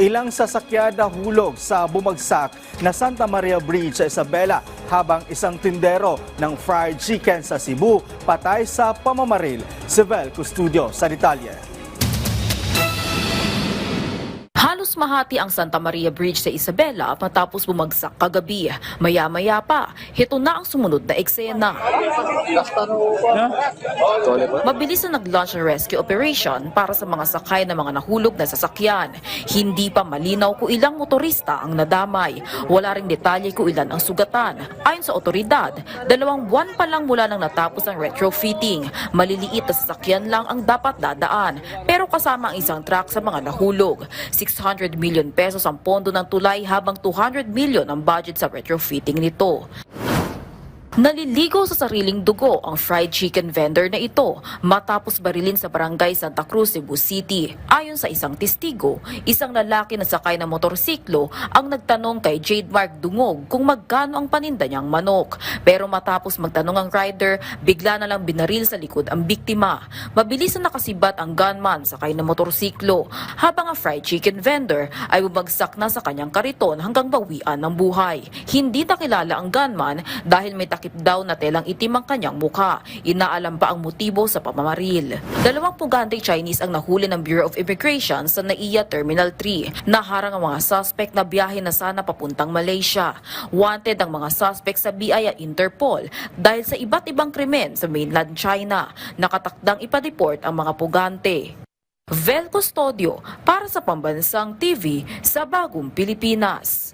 Ilang sasakyan nahulog sa bumagsak na Santa Maria Bridge sa Isabela habang isang tindero ng fried chicken sa Cebu patay sa pamamaril. Sivel Custodio sa detalye. Halos mahati ang Santa Maria Bridge sa Isabela matapos bumagsak kagabi. Maya-maya pa, heto na ang sumunod na eksena. Mabilis na nag-launch ang rescue operation para sa mga sakay na mga nahulog na sasakyan. Hindi pa malinaw kung ilang motorista ang nadamay. Wala ring detalye kung ilan ang sugatan. Ayon sa otoridad, 2 buwan pa lang mula nang natapos ang retrofitting. Maliliit na sasakyan lang ang dapat dadaan, pero kasama ang isang truck sa mga nahulog. 600 million pesos ang pondo ng tulay habang 200 million ang budget sa retrofitting nito. Naliligo sa sariling dugo ang fried chicken vendor na ito matapos barilin sa barangay Santa Cruz, Cebu City. Ayon sa isang testigo, isang lalaki na sakay ng motorsiklo ang nagtanong kay Jade Mark Dungog kung magkano ang paninda niyang manok. Pero matapos magtanong ang rider, bigla na lang binaril sa likod ang biktima. Mabilis na nakasibat ang gunman sakay ng motorsiklo habang ang fried chicken vendor ay bumagsak na sa kanyang kariton hanggang bawian ng buhay. Hindi nakilala ang gunman dahil may takip daw na telang itim ang kanyang mukha. Inaalam pa ang motibo sa pamamaril. 2 pugante Chinese ang nahuli ng Bureau of Immigration sa NAIA Terminal 3. Naharang ang mga suspect na biyahe na sana papuntang Malaysia. Wanted ang mga suspect sa BI at Interpol dahil sa iba't ibang krimen sa mainland China. Nakatakdang ipa-deport ang mga pugante. Vel Custodio para sa Pambansang TV sa Bagong Pilipinas.